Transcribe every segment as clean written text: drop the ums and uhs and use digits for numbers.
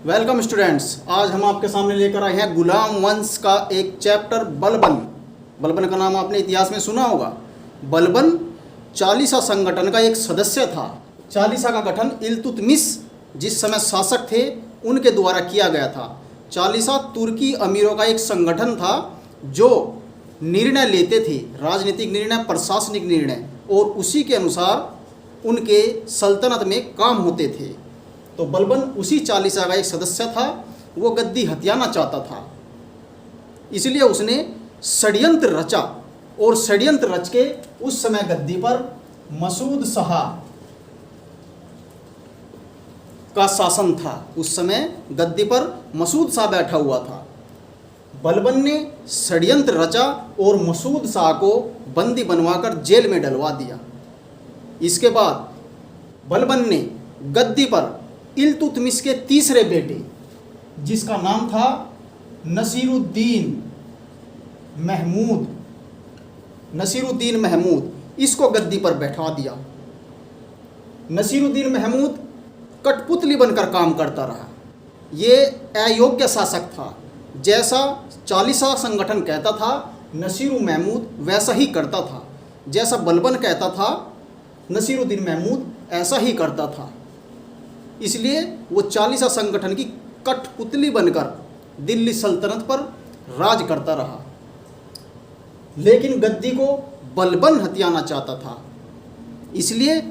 Welcome students. आज हम आपके सामने लेकर आए हैं गुलाम वंश का एक चैप्टर बलबन। बलबन का नाम आपने इतिहास में सुना होगा। बलबन चालीसा संगठन का एक सदस्य था। चालीसा का गठन इल्तुतमिश जिस समय शासक थे उनके द्वारा किया गया था। चालीसा तुर्की अमीरों का एक संगठन था जो निर्णय लेते थे, राजनीतिक निर्णय, प्रशासनिक निर्णय, और उसी के अनुसार उनके सल्तनत में काम होते थे। तो बलबन उसी चालीसा का एक सदस्य था। वो गद्दी हथियाना चाहता था, इसलिए उसने षड्यंत्र रचा और षड्यंत्र रच के उस समय गद्दी पर मसूद शाह का शासन था। उस समय गद्दी पर मसूद शाह बैठा हुआ था। बलबन ने षड्यंत्र रचा और मसूद शाह को बंदी बनवाकर जेल में डलवा दिया। इसके बाद बलबन ने गद्दी पर इल्तुतमिश के तीसरे बेटे, जिसका नाम था नसीरुद्दीन महमूद, इसको गद्दी पर बैठा दिया। नसीरुद्दीन महमूद कठपुतली बनकर काम करता रहा। ये अयोग्य शासक था। जैसा चालीसा संगठन कहता था नसीरु महमूद वैसा ही करता था। जैसा बलबन कहता था नसीरुद्दीन महमूद ऐसा ही करता था। इसलिए वो चालीसा संगठन की कठपुतली बनकर दिल्ली सल्तनत पर राज करता रहा। लेकिन गद्दी को बलबन हथियाना चाहता था, इसलिए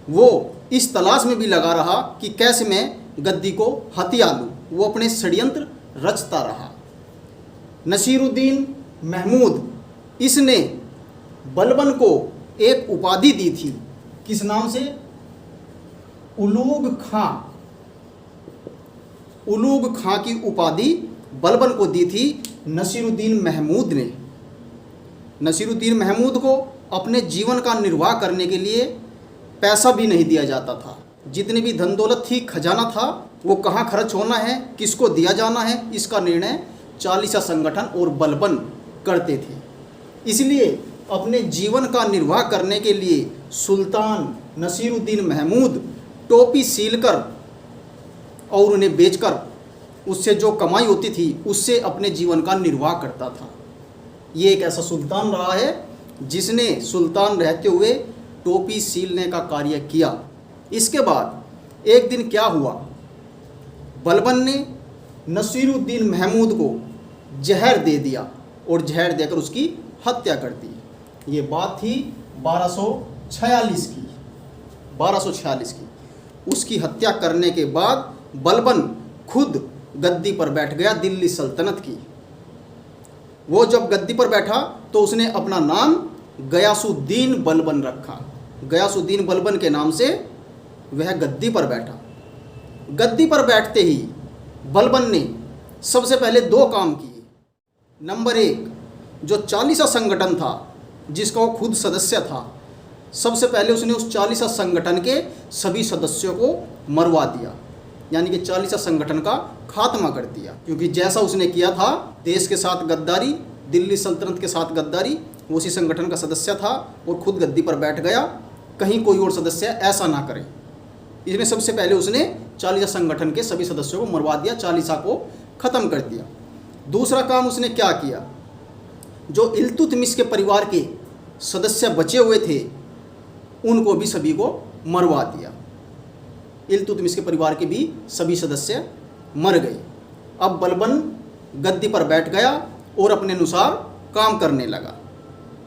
वो इस तलाश में भी लगा रहा कि कैसे मैं गद्दी को हथिया लूँ। वो अपने षड्यंत्र रचता रहा। नसीरुद्दीन महमूद, इसने बलबन को एक उपाधि दी थी। किस नाम से? उलूग खां की उपाधि बलबन को दी थी नसीरुद्दीन महमूद ने। नसीरुद्दीन महमूद को अपने जीवन का निर्वाह करने के लिए पैसा भी नहीं दिया जाता था। जितनी भी धन दौलत थी, खजाना था, वो कहाँ खर्च होना है, किसको दिया जाना है, इसका निर्णय चालीसा संगठन और बलबन करते थे। इसलिए अपने जीवन का निर्वाह करने के लिए सुल्तान नसीरुद्दीन महमूद टोपी सीलकर और उन्हें बेचकर उससे जो कमाई होती थी उससे अपने जीवन का निर्वाह करता था। ये एक ऐसा सुल्तान रहा है जिसने सुल्तान रहते हुए टोपी सीलने का कार्य किया। इसके बाद एक दिन क्या हुआ, बलबन ने नसीरुद्दीन महमूद को जहर दे दिया और जहर देकर उसकी हत्या कर दी। ये बात थी 1246 की। उसकी हत्या करने के बाद बलबन खुद गद्दी पर बैठ गया दिल्ली सल्तनत की। वो जब गद्दी पर बैठा तो उसने अपना नाम गयासुद्दीन बलबन रखा। गयासुद्दीन बलबन के नाम से वह गद्दी पर बैठा। गद्दी पर बैठते ही बलबन ने सबसे पहले दो काम किए। नंबर एक, जो चालीसा संगठन था जिसका वो खुद सदस्य था, सबसे पहले उसने उस चालीसा संगठन के सभी सदस्यों को मरवा दिया, यानी कि चालीसा संगठन का खात्मा कर दिया। क्योंकि जैसा उसने किया था देश के साथ गद्दारी, दिल्ली सल्तनत के साथ गद्दारी, वो उसी संगठन का सदस्य था और खुद गद्दी पर बैठ गया। कहीं कोई और सदस्य ऐसा ना करे, इसमें सबसे पहले उसने चालीसा संगठन के सभी सदस्यों को मरवा दिया, चालीसा को ख़त्म कर दिया। दूसरा काम उसने क्या किया, जो इल्तुतमिश के परिवार के सदस्य बचे हुए थे उनको भी सभी को मरवा दिया। इल्तुतमिश के परिवार के भी सभी सदस्य मर गए। अब बलबन गद्दी पर बैठ गया और अपने अनुसार काम करने लगा।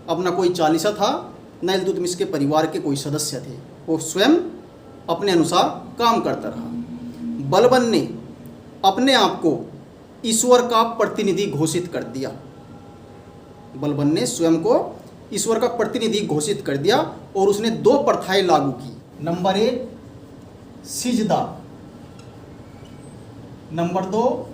अब न कोई चालीसा था, न इल्तुतमिश के परिवार के कोई सदस्य थे, वो स्वयं अपने अनुसार काम करता रहा। बलबन ने अपने आप को ईश्वर का प्रतिनिधि घोषित कर दिया। बलबन ने स्वयं को ईश्वर का प्रतिनिधि घोषित कर दिया और उसने दो प्रथाएं लागू की। नंबर एक, सिजदा। नंबर दो,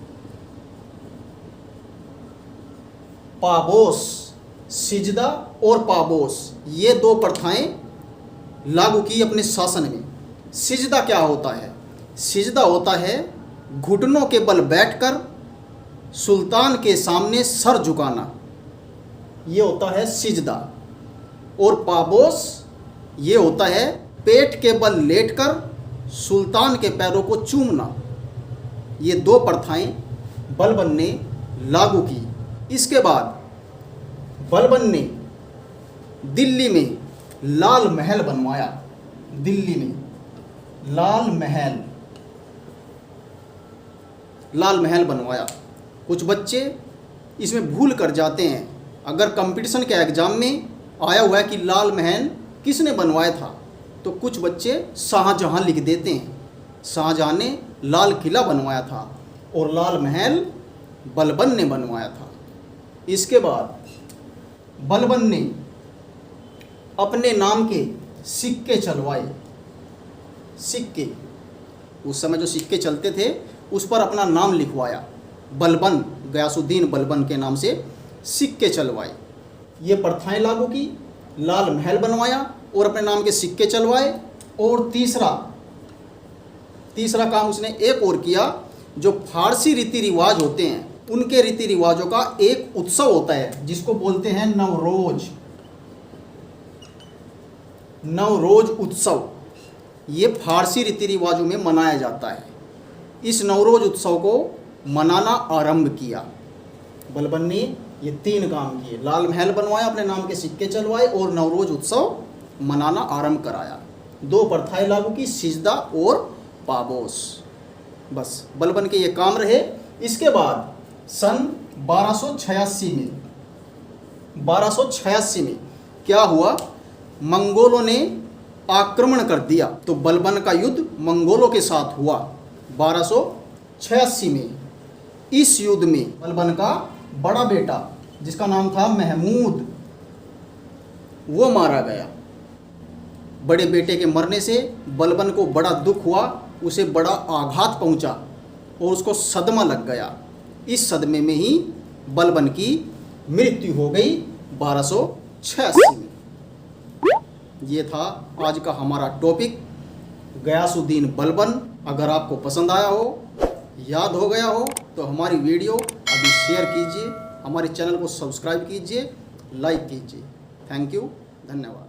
पाबोस। सिजदा और पाबोस, ये दो प्रथाएं लागू की अपने शासन में। सिजदा क्या होता है? सिजदा होता है घुटनों के बल बैठकर सुल्तान के सामने सर झुकाना, ये होता है सिजदा। और पाबोस ये होता है पेट के बल लेटकर सुल्तान के पैरों को चूमना, ये 2 प्रथाएं बलबन ने लागू की। इसके बाद बलबन ने दिल्ली में लाल महल बनवाया। दिल्ली में लाल महल बनवाया। कुछ बच्चे इसमें भूल कर जाते हैं। अगर कंपटीशन के एग्ज़ाम में आया हुआ है कि लाल महल किसने बनवाया था, तो कुछ बच्चे शाहजहां लिख देते हैं। शाहजहां ने लाल किला बनवाया था और लाल महल बलबन ने बनवाया था। इसके बाद बलबन ने अपने नाम के सिक्के चलवाए। सिक्के, उस समय जो सिक्के चलते थे उस पर अपना नाम लिखवाया। बलबन, गयासुद्दीन बलबन के नाम से सिक्के चलवाए। ये प्रथाएं लागू की, लाल महल बनवाया और अपने नाम के सिक्के चलवाए। और तीसरा काम उसने एक और किया। जो फारसी रीति रिवाज होते हैं, उनके रीति रिवाजों का एक उत्सव होता है जिसको बोलते हैं नवरोज उत्सव। ये फारसी रीति रिवाजों में मनाया जाता है। इस नवरोज उत्सव को मनाना आरंभ किया। बलबन ने ये 3 काम किए, लाल महल बनवाया, अपने नाम के सिक्के चलवाए और नवरोज उत्सव मनाना आरंभ कराया। 2 प्रथाएं लागू की, सिजदा और पाबोस। बस बलबन के ये काम रहे। इसके बाद सन 1286 में क्या हुआ, मंगोलों ने आक्रमण कर दिया। तो बलबन का युद्ध मंगोलों के साथ हुआ 1286 में। इस युद्ध में बलबन का बड़ा बेटा, जिसका नाम था महमूद, वो मारा गया। बड़े बेटे के मरने से बलबन को बड़ा दुख हुआ, उसे बड़ा आघात पहुंचा और उसको सदमा लग गया। इस सदमे में ही बलबन की मृत्यु हो गई 1286 में। ये था आज का हमारा टॉपिक, गयासुद्दीन बलबन। अगर आपको पसंद आया हो, याद हो गया हो, तो हमारी वीडियो अभी शेयर कीजिए, हमारे चैनल को सब्सक्राइब कीजिए, लाइक कीजिए। थैंक यू, धन्यवाद।